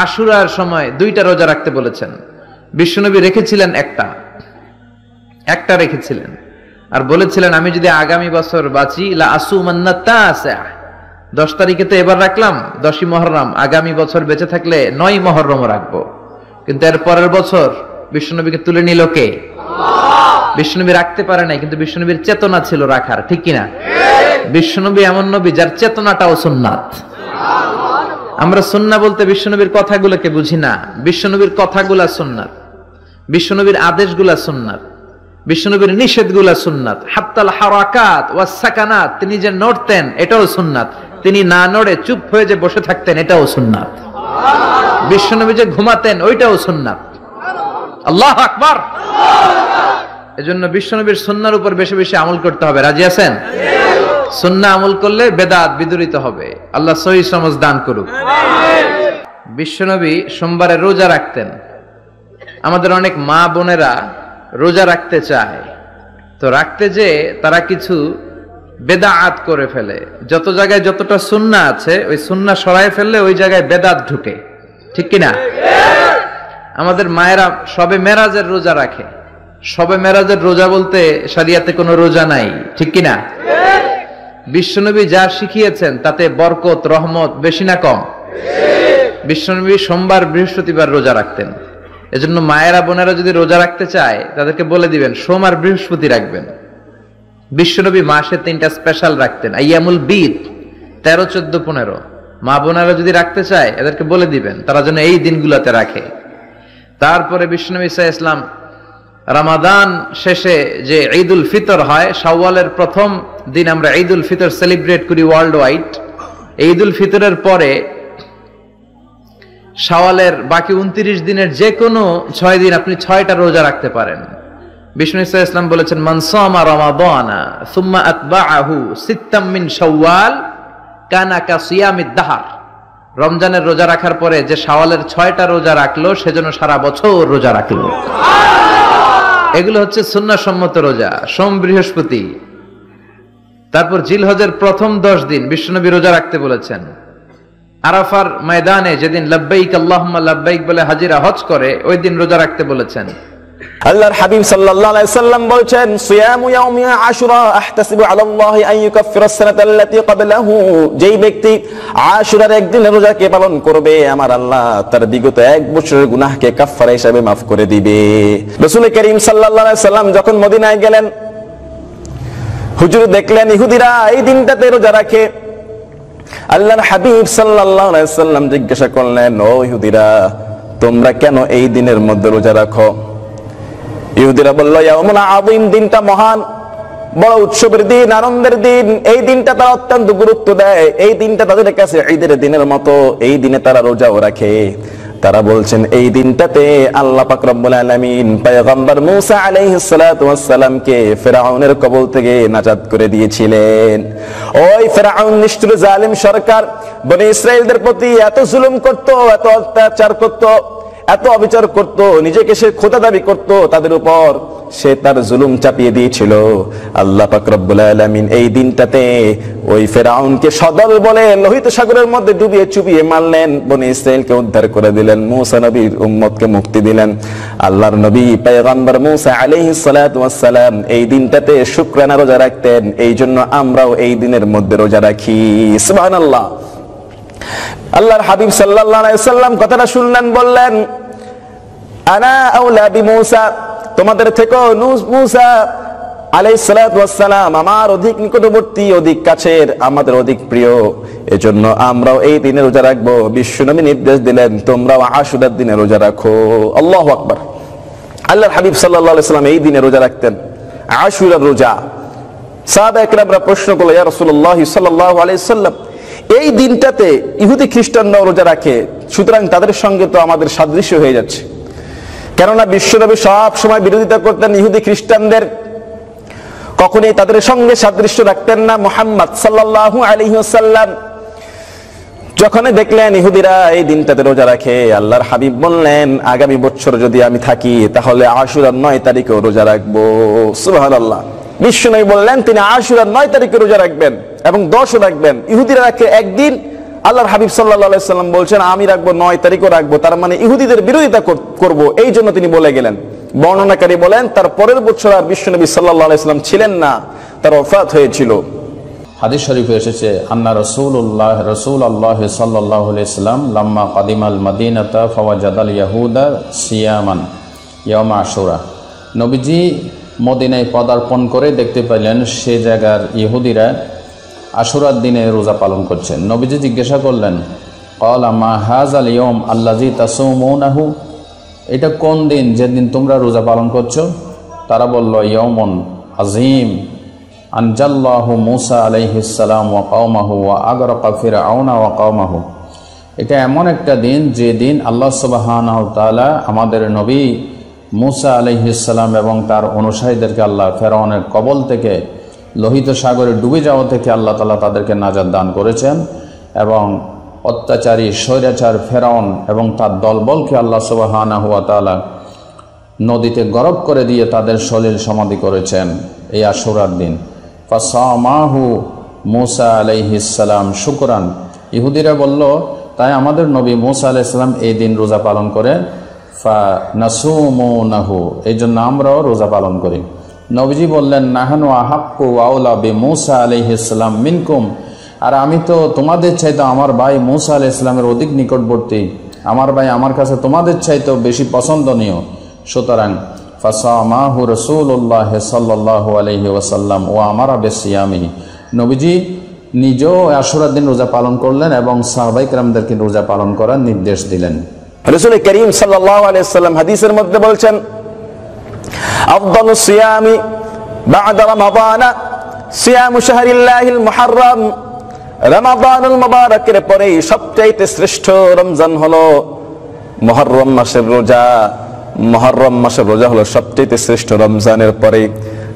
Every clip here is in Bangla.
আশুরার সময় 2টা রোজা রাখতে বলেছেন। বিশ্বনবী রেখেছিলেন একটা রেখেছিলেন, আর বলেছিলেন আমি যদি আগামী বছর বাঁচি লা আসুমান্না তাসা, 10 তারিখে তো এবার রাখলাম 10ই মুহররম, আগামী বছর বেঁচে থাকলে 9ই মুহররম রাখবো। কিন্তু এর পরের বছর বিশ্বনবীকে তুলে নিল কে? বিশ্বনবী রাখতে পারে নাই, কিন্তু বিশ্বনবীর চেতনা ছিল রাখার, ঠিক কিনা? বিশ্বনবী এমন নবী যার চেতনাটাও সুন্নাত। আমরা সুন্নাহ বলতে বিশ্বনবীর কথাগুলোকে বুঝি না, বিশ্বনবীর কথাগুলা সুন্নাত, বিশ্বনবীর আদেশগুলা সুন্নাত, বিশ্বনবীর নিষেধগুলা সুন্নাত। হাত্তাল হারাকাত ওয়াস সাকানাত, তিনি যে নড়তেন এটাও সুন্নাত, তিনি না নড়ে চুপ হয়ে যে বসে থাকতেন এটাও সুন্নাত। বিশ্বনবী যে ঘুমাতেন ওইটাও সুন্নাত। আল্লাহু আকবার। এজন্য বিশ্বনবীর সুন্নাহর উপর বেশি বেশি আমল করতে হবে। রাজি আছেন? সুন্নাহ আমল করলে বেদাত বিদুরিত হবে। আল্লাহ সহিহ সমঝ দান করুক। বিশ্বনবী সোমবারে রোজা রাখতেন। আমাদের অনেক মা বোনেরা রোজা রাখতে চায়, তো রাখতে যে তারা কিছু বেদাত করে ফেলে। যত জায়গায় যতটা সুন্নাহ আছে ওই সুন্নাহ সরায় ফেললে ওই জায়গায় বেদাত ঢুকে, ঠিক কিনা? আমাদের মায়েরা শবে মেরাজের রোজা রাখে। শবে মেরাজের রোজা বলতে শরিয়াতে কোনো রোজা নাই, ঠিক কিনা? বিশ্বনবী যা শিখিয়েছেন তাতে বরকত রহমত বেশি না কম? বিশ্বনবী সোমবার বৃহস্পতিবার রোজা রাখতেন। এজন্য মায়েরা বোনেরা যদি রোজা রাখতে চায় তাদেরকে বলে দিবেন সোম আর বৃহস্পতি রাখবেন। বিশ্বনবী মাসে 3টা স্পেশাল রাখতেন, আইয়ামুল বিদ 13, 14, 15। মা বোনেরা যদি রাখতে চায় এদেরকে বলে দিবেন তারা যেন এই দিনগুলোতে রাখে। তারপরে বিশ্বনবী সাল্লাল্লাহু আলাইহি ওয়াসাল্লাম রমাদান শেষে যে ঈদুল ফিতর হয়, শাওয়ালের প্রথম দিন আমরা ঈদুল ফিতর সেলিব্রেট করি ওয়ার্ল্ড ওয়াইড। ঈদুল ফিতরের পরে শাওয়ালের বাকি 29 দিনের যে কোনো 6 দিন আপনি 6টা রোজা রাখতে পারেন। বিষ্ণু সাল্লাল্লাহু আলাইহি ওয়াসাল্লাম বলেছেন মান সামা রমাদানা সুম্মা আতবাআহু সিত্তাম মিন শাওয়াল কানা কাসিয়ামিদ দাহর। রমজানের রোজা রাখার পরে যে শাওয়ালের 6টা রোজা রাখলো সেজন্য সারা বছর রোজা রাখলো। এগুলো হচ্ছে সুন্নাহ সম্মত রোজা, সোম বৃহস্পতি। তারপর জিলহজের প্রথম 10 দিন বিশ্বনবী রোজা রাখতে বলেছেন। আরাফার ময়দানে যেদিন লাব্বাইক আল্লাহুম্মা লাব্বাইক বলে হাজিরা হজ করে ওই দিন রোজা রাখতে বলেছেন। আল্লাহর হাবিব সাল্লাল্লাহু আলাইহি সাল্লাম বলেন সিয়ামু ইয়াউমি আশুরা আহতাসিবু আলাল্লাহি আন ইউকাফফিরা আস-সানাতা আল্লাতী ক্বাবলাহু, যেই ব্যক্তি আশুরার একদিন রোজাকে পালন করবে আমার আল্লাহ তার বিগত 1 বছরের গুনাহকে কাফফারা হিসেবে maaf করে দিবে। রাসূল করিম সাল্লাল্লাহু আলাইহি সাল্লাম যখন মদিনায় গেলেন, হুজুর দেখলেন ইহুদিরা এই দিনটাতে রোজা রাখে। আল্লাহর হাবিব সাল্লাল্লাহু আলাইহি সাল্লাম জিজ্ঞাসা করলেন, ও ইহুদিরা তোমরা কেন এই দিনের মধ্যে রোজা রাখো? ইহুদিরা বলল ইয়াউমুন আযীম, দিনটা মহান, বড় উৎসবের দিন, আনন্দের দিন। এই দিনটা তারা অত্যন্ত গুরুত্ব দেয়, এই দিনটা তাদের কাছে ঈদের দিনের মতো, এই দিনে তারা রোজাও রাখে। তারা বলছেন এই দিনটাতে আল্লাহ পাক রব্বুল আলামিন পয়গম্বর মূসা আলাইহিস সালাতু ওয়াস সালামকে ফিরআউনের কবল থেকে নাজাত করে দিয়েছিলেন। ওই ফিরআউন নিষ্ঠুর জালিম সরকার বনি ইসরাঈলদের প্রতি এত জুলুম করত, এত অত্যাচার করত, এত অবিচার করত, নিজেকে সে খোদা দাবি করত, তাদের উপর সে তার জুলুম চাপিয়ে দিয়েছিল। আল্লাহ পাক রব্বুল আলামিন এই দিনটাতে ওই ফিরআউনকে সদল বলে লোহিত সাগরের মধ্যে ডুবিয়ে চুবিয়ে মারলেন, বনি ইসরাঈলকে উদ্ধার করে দিলেন, মূসা নবীর উম্মতকে মুক্তি দিলেন। আল্লাহর নবী পয়গম্বর মূসা আলাইহিস সালাতু ওয়াস সালাম এই দিনটাতে শুকরানা রোজা রাখতেন, এই জন্য আমরাও এই দিনের মধ্যে রোজা রাখি। সুবহানাল্লাহ। আল্লাহর হাবিব সাল্লাল্লাহু আলাইহি সাল্লাম কথাটা শুনলেন, বললেন আনা আউলা বিমূসা, তোমাদের থেকে মূসা আলাইহিস সালাতু ওয়াস সালাম আমার অধিক নিকটবর্তী, অধিক কাছের, আমাদের অধিক প্রিয়, এজন্য আমরাও এই দিনে রোজা রাখবো। বিশ্বনবী নির্দেশ দিলেন তোমরাও আশুরার দিনে রোজা রাখো। আল্লাহু আকবার। আল্লাহর হাবিব সাল্লাল্লাহু আলাইহি সাল্লাম এই দিনে রোজা রাখতেন, আশুরার রোজা। সাহাবায়ে কেরামরা প্রশ্ন করল, ইয়া রাসূলুল্লাহ সাল্লাল্লাহু আলাইহি সাল্লাম এই দিনটাতে ইহুদি খ্রিস্টানরাও রোজা রাখে, সুতরাং তাদের সঙ্গে তো আমাদের সাদৃশ্য হয়ে যাচ্ছে। কেননা বিশ্বনবী সব সময় বিরোধিতা করতেন ইহুদি খ্রিস্টানদের, কখনোই তাদের সঙ্গে সাদৃশ্য রাখতেন না। মুহাম্মদ সাল্লাল্লাহু আলাইহি ওয়াসাল্লাম যখন দেখলেন ইহুদিরা এই দিনটাতে রোজা রাখে, আল্লাহর হাবিব বললেন আগামী বছর যদি আমি থাকি তাহলে আশুরার 9 তারিখেও রোজা রাখবো। সুবহানাল্লাহ। বিশ্বনবী বললেন তিনি আশুরার 9 তারিখে রোজা রাখবেন এবং 10ও রাখবেন। ইহুদিরা রাখে একদিন আল্লাহর হাবিব সাল্লাল্লাহু আলাইহি সাল্লাম বলছেন আমি রাখবো 9 তারিখও রাখবো, তার মানে ইহুদিদের বিরোধিতা করব, এই জন্য তিনি বলে গেলেন। বর্ণনাকারী বলেন তার পরের বছর আর বিশ্বনবী সাল্লাল্লাহু আলাইহি সাল্লাম ছিলেন না, তার ওফাত হয়েছিল। হাদিস শরীফে এসেছে আন্না রাসূলুল্লাহ সাল্লাল্লাহু আলাইহি সাল্লাম লাম্মা কাদিমাল মাদিনাতা ফাওয়াজাদাল ইয়াহুদা সিয়ামান ইয়াউম আশুরা। নবীজি মদিনায় পদার্পণ করে দেখতে পেলেন সে জায়গার ইহুদিরা আশুরার দিনে রোজা পালন করছেন। নবীজি জিজ্ঞাসা করলেন ক্বালা মা হাযাল ইয়াউম আল্লাযী তাসুমুনাহু, এটা কোন দিন যেদিন তোমরা রোজা পালন করছো? তারা বলল ইয়াউমুন আযীম আনজাল্লাহু মূসা আলাইহিস সালাম ওয়া কওমাহু ওয়া আগরাকা ফিরআউনা ওয়া কওমাহু। এটা এমন একটা দিন যে দিন আল্লাহ সুবহানাহু ওয়া তাআলা আমাদের নবী মূসা আলাইহিস সালাম এবং তার অনুসারীদেরকে আল্লাহ ফেরাউনের কবল থেকে লোহিত সাগরে ডুবে যাওয়া থেকে আল্লাহ তাআলা তাদেরকে নাজাত দান করেছেন এবং অত্যাচারী স্বৈরাচার ফেরাউন এবং তার দলবলকে আল্লাহ সুবহানাহু ওয়া তাআলা নদীতে গরক করে দিয়ে তাদের সলিল সমাধি করেছেন এই আশুরার দিন। ফাসামাহু মূসা আলাইহিস সালাম শুকরান। ইহুদিরা বলল তাই আমাদের নবী মূসা আলাইহিস সালাম এই দিন রোজা পালন করেন, ফানাসুমুনাহু, এই জন্য আমরাও রোজা পালন করি। নবীজি বললেন নাহানু আহাক্কু আওলা বিমূসা আলাইহিস সালাম মিনকুম, আর আমি তো তোমাদের চাইতে আমার ভাই মূসা আলাইহিস সালামের অধিক নিকটবর্তী, আমার ভাই আমার কাছে তোমাদের চাইতেও বেশি পছন্দনীয়। সুতরাং ফাসামাহু রাসূলুল্লাহ সাল্লাল্লাহু আলাইহি ওয়াসাল্লাম ওয়া আমারা বিসিয়ামিহি, নবীজি নিজেও আশুরার দিন রোজা পালন করলেন এবং সাহাবায়ে কেরামদেরকে রোজা পালন করার নির্দেশ দিলেন। রাসূল করিম সাল্লাল্লাহু আলাইহি ওয়াসাল্লাম হাদিসের মধ্যে বলছেন আফদালুস সিয়ামি বা'দা রমাদান সিয়ামু শাহরিল্লাহিল মুহাররম, রমাদানুল মুবারাকের পরে সবচেয়ে শ্রেষ্ঠ রমজান হলো মুহররম মাসের রোজা। মুহররম মাসের রোজা হলো সবচেয়ে শ্রেষ্ঠ রমজানের পরে।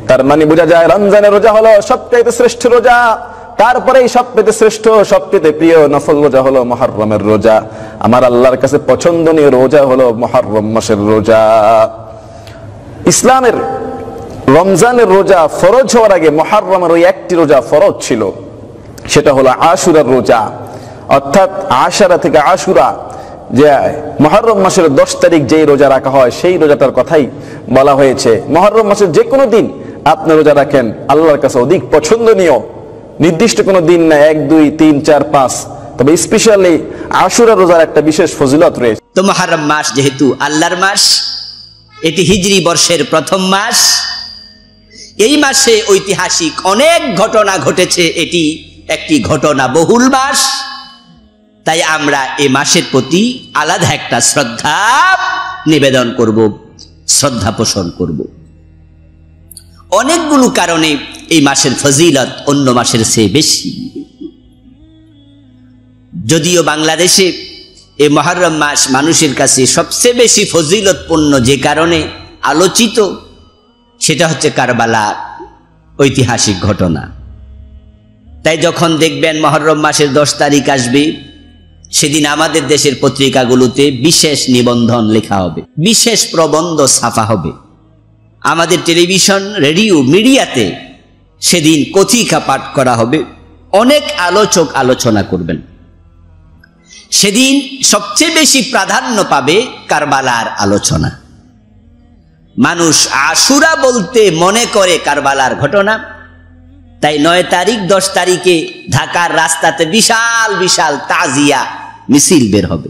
তার মানে বোঝা যায় রমজানের রোজা হলো সবচেয়ে শ্রেষ্ঠ রোজা, তারপরে সবচেয়ে শ্রেষ্ঠ সবচেয়ে প্রিয় নফল রোজা হলো মুহররমের রোজা। আমার আল্লাহর কাছে পছন্দনীয় রোজা হলো মুহররম মাসের রোজা। ইসলামের রমজানের রোজা ফরজ হওয়ার আগে মুহররমের ওই একটি রোজা ফরজ ছিল, সেটা হলো আশুরার রোজা, অর্থাৎ আশারা থেকে আশুরা, যে মুহররম মাসের 10 তারিখ যেই রোজা রাখা হয় সেই রোজাটার কথাই বলা হয়েছে। মুহররম মাসের যে কোনো দিন আপনি রোজা রাখেন আল্লাহর কাছে অধিক পছন্দনীয়, নির্দিষ্ট কোনো দিন না 1 2 3 4 5, তবে স্পেশালি আশুরা রোজার একটা বিশেষ ফজিলত রয়েছে। তো মুহররম মাস যেহেতু আল্লাহর মাস, এটি হিজরি বর্ষের প্রথম মাস, এই মাসে ঐতিহাসিক অনেক ঘটনা ঘটেছে, এটি একটি ঘটনা বহুল মাস, তাই আমরা এই মাসের প্রতি আলাদা একটা শ্রদ্ধা নিবেদন করব, শ্রদ্ধা পোষণ করব। অনেকগুলো কারণে এই মাসের ফজিলত অন্য মাসের চেয়ে বেশি। যদিও বাংলাদেশে এই মুহররম মাস মানুষের কাছে সবচেয়ে বেশি ফজিলতপূর্ণ যে কারণে আলোচিত, সেটা হচ্ছে কারবালার ঐতিহাসিক ঘটনা। তাই যখন দেখবেন মুহররম মাসের 10 তারিখ আসবে, সেদিন আমাদের দেশের পত্রিকাগুলোতে বিশেষ নিবন্ধন লেখা হবে, বিশেষ প্রবন্ধ ছাপা হবে। আমাদের টেলিভিশন, রেডিও, মিডিয়াতে সেদিন কথিকা পাঠ করা হবে, অনেক আলোচক আলোচনা করবেন। সেদিন সবচেয়ে বেশি প্রাধান্য পাবে কারবালার আলোচনা। মানুষ আশুরা বলতে মনে করে কারবালার ঘটনা, তাই 9 তারিখ 10 তারিখে ঢাকার রাস্তাতে বিশাল বিশাল তাজিয়া মিছিল বের হবে,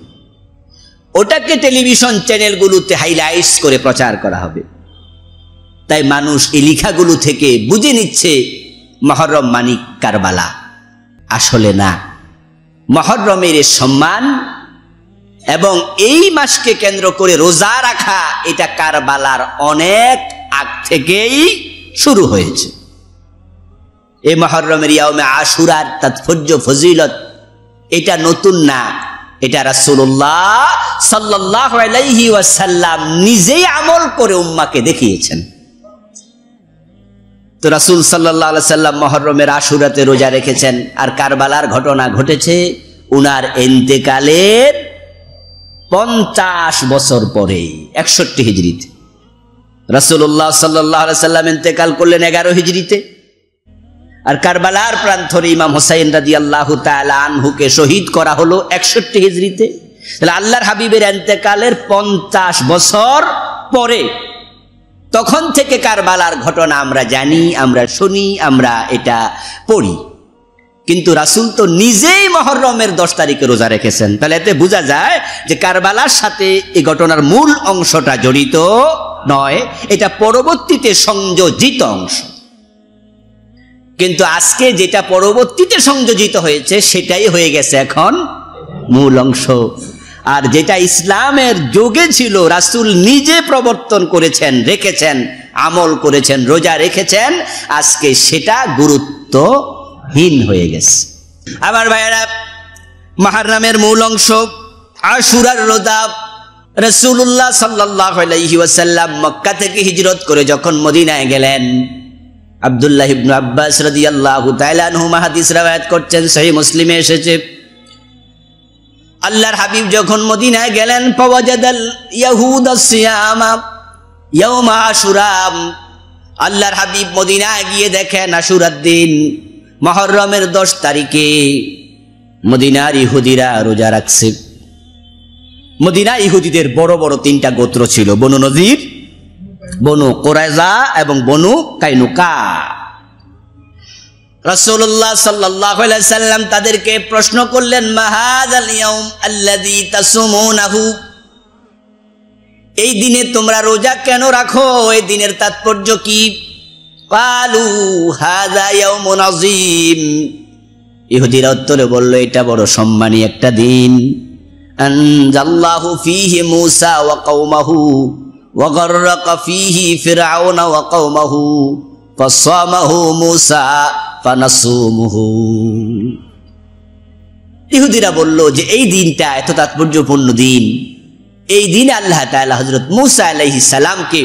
ওটাকে টেলিভিশন চ্যানেলগুলোতে হাইলাইটস করে প্রচার করা হবে। তাই মানুষ এই লেখাগুলো থেকে বুঝে নিচ্ছে মুহররম মানিক কারবালা। আসলে না, মুহররমের সম্মান এবং এই মাসকে কেন্দ্র করে রোজা রাখা, এটা কারবালার অনেক আগ থেকেই শুরু হয়েছে। এই মুহররমের ইয়াউমে আশুরার তাৎপর্য ফজিলত এটা নতুন না, এটা রাসূলুল্লাহ সাল্লাল্লাহু আলাইহি ওয়াসাল্লাম নিজেই আমল করে উম্মাহকে দেখিয়েছেন। তো রাসূল সাল্লাল্লাহু আলাইহি সাল্লাম মুহররমের আশুরাতে রোজা রেখেছেন, আর কারবালার ঘটনা ঘটেছে উনার ইন্তেকালের 50 বছর পরে, 61 হিজরিতে। রাসূলুল্লাহ সাল্লাল্লাহু আলাইহি সাল্লাম ইন্তেকাল করলেন 11 হিজরিতে, আর কারবালার প্রান্তরে ইমাম হোসাইন রাদিয়াল্লাহু তাআলা আনহুকে শহীদ করা হলো 61 হিজরিতে। তাহলে আল্লাহর হাবিবের ইন্তেকালের 50 বছর পরে, তখন থেকে কারবালার ঘটনা আমরা জানি, আমরা শুনি, আমরা এটা পড়ি। কিন্তু রাসূল তো নিজেই মুহররমের 10 তারিখে রোজা রেখেছেন। তাহলে এতে বোঝা যায় যে কারবালার সাথে এই ঘটনার মূল অংশটা জড়িত নয়, এটা পরবর্তীতে সংযোজিত অংশ। কিন্তু আজকে যেটা পরবর্তীতে সংযোজিত হয়েছে সেটাই হয়ে গেছে এখন মূল অংশ। আর যেটা ইসলামের যুগে ছিল, রাসূল নিজে প্রবর্তন করেছেন, রেখেছেন, আমল করেছেন, রোজা রেখেছেন, আজকে সেটা গুরুত্বহীন হয়ে গেছে। আমার ভাইয়েরা, মুহররমের মূল অংশ আশুরার রোজা। রাসূলুল্লাহ সাল্লাল্লাহু আলাইহি ওয়াসাল্লাম মক্কা থেকে হিজরত করে যখন মদিনায় গেলেন, আব্দুল্লাহ ইবনে আব্বাস রাদিয়াল্লাহু তাআলা আনহুমা হাদিস রওয়ায়াত করছেন, সহিহ মুসলিমে এসেছে, আল্লাহর হাবিব যখন মদিনায় গেলেন, ফাওয়াজাদাল ইয়াহুদা সিয়ামা ইয়াউমা আশুরা। আল্লাহর হাবিব মদিনায় গিয়ে দেখেন আশুরার দিন, মুহররমের 10 তারিখে মদিনার ইহুদিরা রোজা রাখছে। মদিনা ইহুদিদের বড় বড় 3টা গোত্র ছিল, বনু নযীর, বনু কুরাইজা এবং বনু কাইনুকা। রাসূলুল্লাহ সাল্লাল্লাহু আলাইহি সাল্লাম তাদেরকে প্রশ্ন করলেন, মা হাযাল ইয়াউম আল্লাযী তাসুমুনাহু, এই দিনে তোমরা রোজা কেন রাখো, এই দিনের তাৎপর্য কি? ক্বালু হাযা ইয়াউমুন আযীম। ইহুদিরা উত্তরে বলল, এটা বড় সম্মানী একটা দিন। আনজাল্লাহু ফীহি মূসা ওয়া কওমাহু ওয়া গাররাকা ফীহি ফিরআউনা ওয়া কওমাহু ফাসামাহু মূসা ফানাসুমুহু। ইহুদিরা বলল যে এই দিনটা এত তাৎপর্যপূর্ণ দিন, এই দিনে আল্লাহ তাআলা হযরত মূসা আলাইহিস সালামকে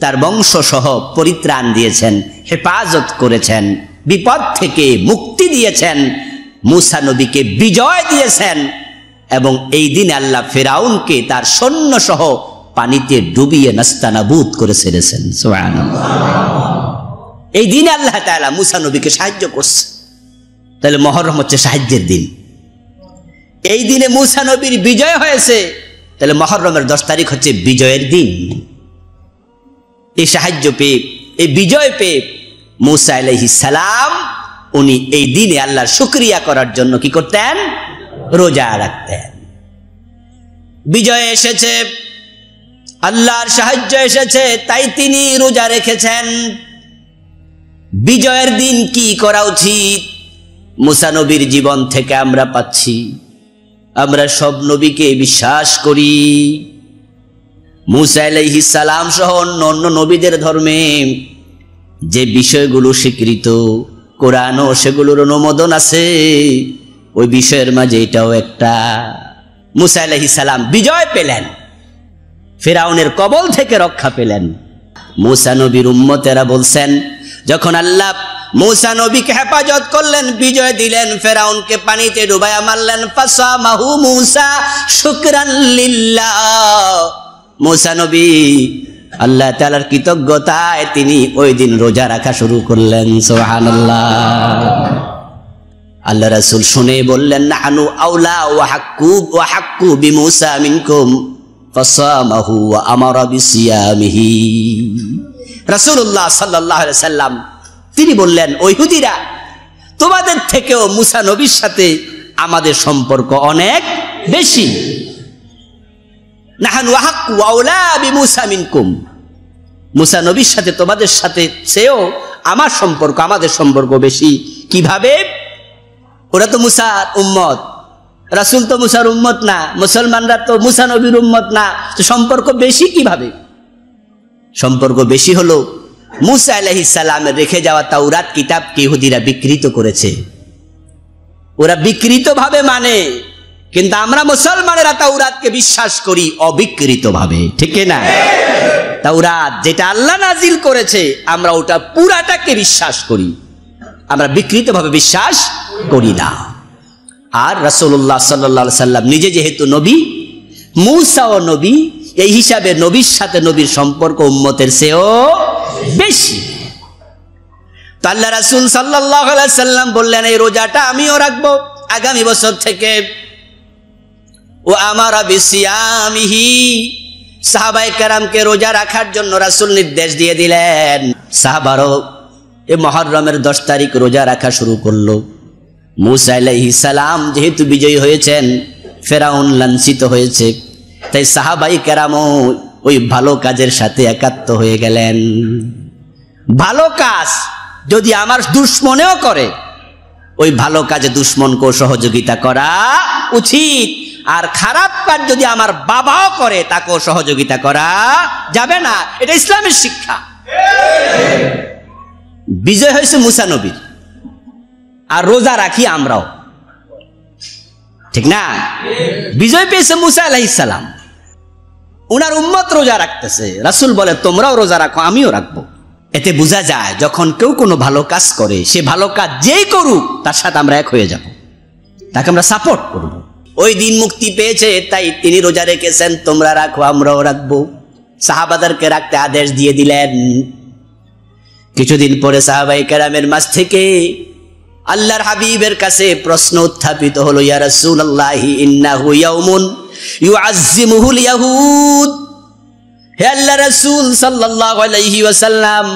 তার বংশ সহ পরিত্রাণ দিয়েছেন, হেফাজত করেছেন, বিপদ থেকে মুক্তি দিয়েছেন, মূসা নবীকে বিজয় দিয়েছেন, এবং এই দিনে আল্লাহ ফিরআউনকে তার সৈন্য সহ পানিতে ডুবিয়ে নাস্তানাবুদ করে ছেড়েছেন। সুবহানাল্লাহ। এই দিনে আল্লাহ তাআলা মূসা নবীকে সাহায্য করছে। তাহলে মুহররম হচ্ছে সাহায্যের দিন। এই দিনে মূসা নবীর বিজয় হয়েছে, তাহলে মুহররমের 10 তারিখ হচ্ছে বিজয়ের দিন। এই সাহায্য পেয়ে, এই বিজয় পেয়ে মূসা আলাইহিস সালাম উনি এই দিনে আল্লাহর শুকরিয়া করার জন্য কি করতেন? রোজা রাখতেন। বিজয় এসেছে, আল্লাহর সাহায্য এসেছে, তাই তিনি রোজা রেখেছেন। বিজয়ের দিন কি করা উচিত? মূসা নবীর জীবন থেকে আমরা পাচ্ছি, আমরা সব নবীকে বিশ্বাস করি। মূসা আলাইহিস সালাম সহ অন্য নবীদের ধর্মে যে বিষয়গুলো স্বীকৃত, কোরআনও সেগুলোর অনুমোদন আছে, ওই বিষয়ের মাঝে এটাও একটা। মূসা আলাইহিস সালাম বিজয় পেলেন, ফিরআউনের কবল থেকে রক্ষা পেলেন। মূসা নবীর উম্মতেরা বলছেন, যখন আল্লাহ মূসা নবীকে হেফাজত করলেন, বিজয় দিলেন, ফিরআউনকে পানিতে ডুবাইয়া মারলেন, ফাসামাহু মূসা শুকরান লিল্লাহ। মূসা নবী আল্লাহ তাআলার কৃতজ্ঞতায় তিনি ওই দিন রোজা রাখা শুরু করলেন। সুবহানাল্লাহ। আল্লাহ রাসূল শুনে বললেন, নাহনু আওলা ওয়া হাক্কু বিমূসা মিনকুম ফাসামাহু ওয়া আমারা বিসিয়ামিহি। রাসূলুল্লাহ সাল্লাল্লাহু আলাইহি সাল্লাম তিনি বললেন, ও ইহুদিরা, তোমাদের থেকেও মূসা নবীর সাথে আমাদের সম্পর্ক অনেক বেশি। নাহনু হাক্কু ওয়া আওলা বিমূসা মিনকুম, মূসা নবীর সাথে তোমাদের সাথে চেয়েও আমার সম্পর্ক, আমাদের সম্পর্ক বেশি। কিভাবে? ওরা তো মূসার উম্মত, রাসূল তো মূসার উম্মত না, মুসলমানরা তো মূসা নবীর উম্মত না, তো সম্পর্ক বেশি কিভাবে? সম্পর্ক বেশি হলো মূসা আলাইহিস সালামের রেখে যাওয়া তাওরাত কিতাবকে ইহুদিরা বিকৃত করেছে। ওরা বিকৃত ভাবে মানে, কিন্তু আমরা মুসলমানেরা তাওরাতকে বিশ্বাস করি অবিকৃত ভাবে, ঠিক না? তাওরাত যেটা আল্লাহ নাজিল করেছে আমরা ওটা পুরাটাকে বিশ্বাস করি, আমরা বিকৃত ভাবে বিশ্বাস করি না। আর রাসূলুল্লাহ সাল্লাল্লাহু আলাইহি সাল্লাম নিজে যেহেতু নবী, মূসাও নবী, এই হিসাবে নবীর সাথে নবীর সম্পর্ক উম্মতের চেয়েও বেশি। তো আল্লাহ রাসূল সাল্লাল্লাহু আলাইহি সাল্লাম বললেন এই রোজাটা আমিও রাখবো আগামী বছর থেকে। ও আমারা বিসিয়ামিহি, সাহাবায়ে কেরামকে রোজা রাখার জন্য রাসূল নির্দেশ দিয়ে দিলেন। সাহাবারও এই মুহররমের 10 তারিখ রোজা রাখা শুরু করলো। মূসা আলাইহিস সালাম যেহেতু বিজয়ী হয়েছেন, ফেরাউন লাঞ্ছিত হয়েছে, তাই সাহাবায়ে কেরামও ওই ভালো কাজের সাথে একাত্ম হয়ে গেলেন। ভালো কাজ যদি আমার দুশমনেও করে, ওই ভালো কাজে দুশমনকেও সহযোগিতা করা উচিত। আর খারাপ কাজ যদি আমার বাবাও করে, তাকেও সহযোগিতা করা যাবে না। এটা ইসলামের শিক্ষা। বিজয় হয়েছে মুসা নবীর, আর রোজা রাখি আমরাও, ঠিক না? বিজয় পেয়েছে মুসা আলাইহিস সালাম, উনার উম্মত রোজা রাখতেছে, রাসূল বলে তোমরাও রোজা রাখো, আমিও রাখবো। এতে বোঝা যায় যখন কেউ কোনো ভালো কাজ করে, সে ভালো কাজ যেই করুক তার সাথে আমরা এক হয়ে যাব, তাকে আমরা সাপোর্ট করব। ওই দিন মুক্তি পেয়েছে, তাই তিনি রোজা রেখেছেন, তোমরা রাখো, আমরাও রাখবো। সাহাবাদেরকে রাখতে আদেশ দিয়ে দিলেন। কিছুদিন পরে সাহাবায়ে কেরামের মাঝ থেকে আল্লাহর হাবিবের কাছে প্রশ্ন উত্থাপিত হলো, ইয়া রাসূলুল্লাহি ইন্নাহু ইয়াউমুন ইউআজ্জিমুহুল ইয়াহুদ। হে আল্লাহর রাসূল সাল্লাল্লাহু আলাইহি ওয়াসাল্লাম,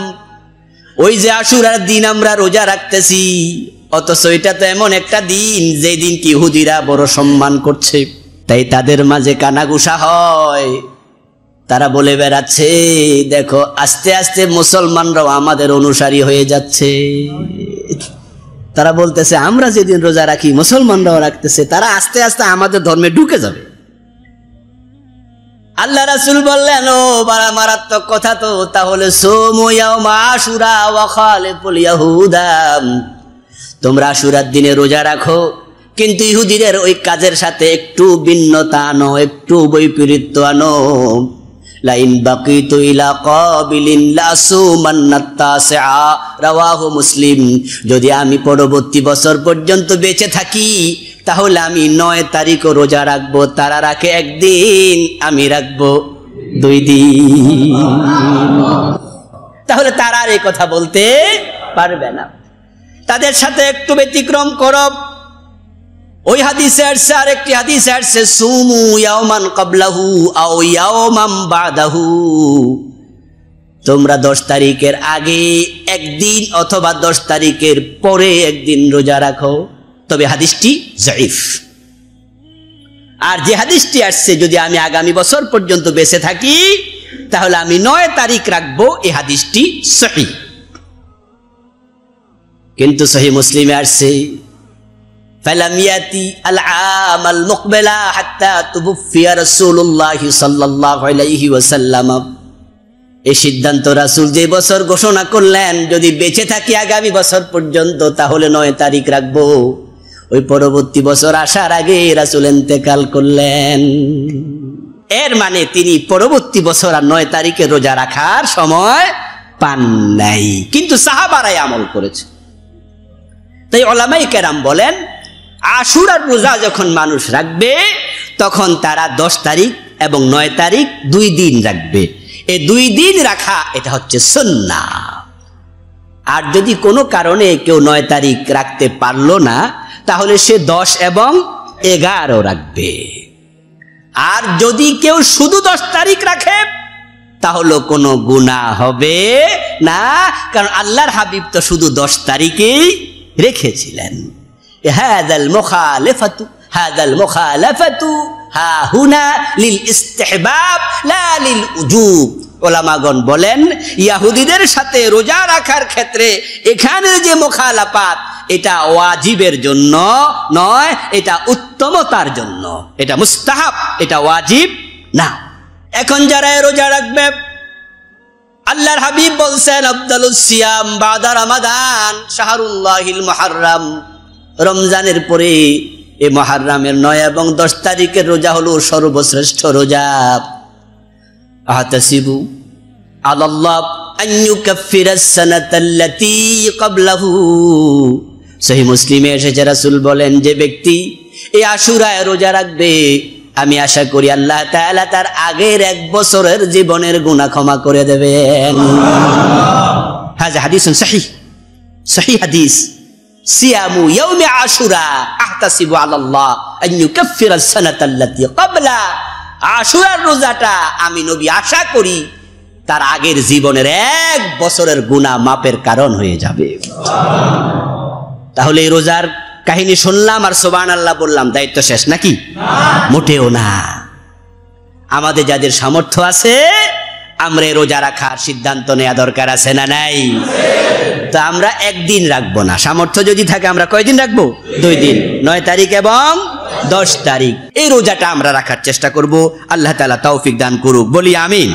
ওই যে আশুরার দিন আমরা রোজা রাখতেছি, অথচ এটা তো এমন একটা দিন যে দিন কি ইহুদিরা বড় সম্মান করছে, তাই তাদের মাঝে কানাঘুষা হয়। তারা বলে বেড়াচ্ছে, দেখো আস্তে আস্তে মুসলমানরাও আমাদের অনুসারী হয়ে যাচ্ছে। তারা বলতেছে আমরা যেদিন রোজা রাখি মুসলমানরাও রাখতেছে, তারা আস্তে আস্তে আমাদের ধর্মে ঢুকে যাবে। আল্লাহ রাসূল বললেন, ও বড় মারাত্মক কথা তো, তাহলে সোমু ইয়াউমা আশুরা ওয়া খালিফুল ইয়াহুদা, তোমরা আশুরার দিনে রোজা রাখো, কিন্তু ইহুদিদের ওই কাজের সাথে একটু ভিন্নতা আনো, একটু বৈপরীত্য আনো। লাইন বাকিতু ইলা কাবিলিন লাসুমান্নাত তাসিআ, রাওয়াহু মুসলিম। যদি আমি পরবর্তী বছর পর্যন্ত বেঁচে থাকি, তাহলে আমি 9 তারিখও রোজা রাখবো। তারা রাখে 1 দিন, আমি রাখবো 2 দিন। তাহলে তারা আর এই কথা বলতে পারবে না। তাদের সাথে একটু ব্যতিক্রম করো। ওই হাদিসে আসছে, আরেকটি হাদিসে আসছে, সুমু ইয়াওমান ক্বাবলাহু আও ইয়াওমান বাদাহু, তোমরা 10 তারিখের আগে 1 দিন অথবা 10 তারিখের পরে 1 দিন রোজা রাখো। তবে হাদিসটি যায়িফ। আর যে হাদিসটি আসছে, যদি আমি আগামী বছর পর্যন্ত বেঁচে থাকি, তাহলে আমি 9 তারিখ রাখবো, এই হাদিসটি সহিহ। কিন্তু সহিহ মুসলিমে আসছে, ফালাম ইয়াতি আল আম আল মুকবিলা হাত্তা তুফিয়া রাসূলুল্লাহ সাল্লাল্লাহু আলাইহি ওয়াসাল্লাম। এই সিদ্ধান্ত রাসূল যে বছর ঘোষণা করলেন, যদি বেঁচে থাকি আগামী বছর পর্যন্ত, তাহলে 9 তারিখ রাখবো। ওই পরবর্তী বছর আসার আগে রাসূল ইন্তেকাল করলেন। এর মানে তিনি পরবর্তী বছর আর 9 তারিখে রোজা রাখার সময় পান নাই, কিন্তু সাহাবারাই আমল করেছে। তাই উলামায়ে কেরাম বলেন, আশুরার রোজা যখন মানুষ রাখবে, তখন তারা 10 তারিখ এবং 9 তারিখ 2 দিন রাখবে। এই 2 দিন রাখা, এটা হচ্ছে সুন্নাহ। আর যদি কোনো কারণে কেউ 9 তারিখ রাখতে পারলো না, তাহলে সে 10 এবং 11 রাখবে। আর যদি কেউ শুধু 10 তারিখ রাখে, তাহলে কোনো গুনাহ হবে না, কারণ আল্লাহর হাবিব তো শুধু 10 তারিখেই রেখেছিলেন। হাযাল মুখালাফাতু হা হুনা লিল ইস্তিহবাব লা লিল উজুব। ওলামাগণ বলেন, ইহুদিদের সাথে রোজা রাখার ক্ষেত্রে এখানে যে মুখালাফাত, এটা ওয়াজিবের জন্য নয়, এটা উত্তমতার জন্য, এটা মুস্তাহাব, এটা ওয়াজিব না। এখন যারা রোজা রাখবে, আল্লাহর হাবিব বলছেন, আফদালুস সিয়াম বাদা রমাদান শাহরুল্লাহিল মুহাররম, রমজানের পরে এই মুহাররমের 9 এবং 10 তারিখের রোজা হলো সর্বশ্রেষ্ঠ রোজা। আহতাসিবু আলাল্লাহ আন ইউকাফিরাস সানাতাল্লাতী ক্বাবলাহু। সহিহ মুসলিমে এসেছে, রাসূল বলেন, যে ব্যক্তি এই আশুরায় রোজা রাখবে, আমি আশা করি আল্লাহ তাআলা তার আগের 1 বছরের জীবনের গুনাহ ক্ষমা করে দেবেন। হাযা হাদিসুন সহিহ। সহিহ হাদিস, সিয়ামু ইয়াউমি আশুরা আহতাসিবু আলাল্লাহ আন ইউকাফফিরা আস-সানাতা আল্লাতী ক্বাবলা। আশুরার রোজাটা আমি নবী আশা করি তার আগের জীবনের 1 বছরের গুনাহ মাপের কারণ হয়ে যাবে। তাহলে এই রোজার কাহিনী শুনলাম আর সুবহানাল্লাহ বললাম, দায়িত্ব শেষ নাকি? মোটেও না। আমাদের যাদের সামর্থ্য আছে আমরা রোজা রাখার সিদ্ধান্ত নেওয়া দরকার আছে না নাই? তো আমরা একদিন রাখবো না, সামর্থ্য যদি থাকে আমরা কয়দিন রাখবো? 2 দিন, 9 তারিখ এবং 10 তারিখ। এই রোজাটা আমরা রাখার চেষ্টা করব। আল্লাহ তাআলা তৌফিক দান করুক, বলি আমিন।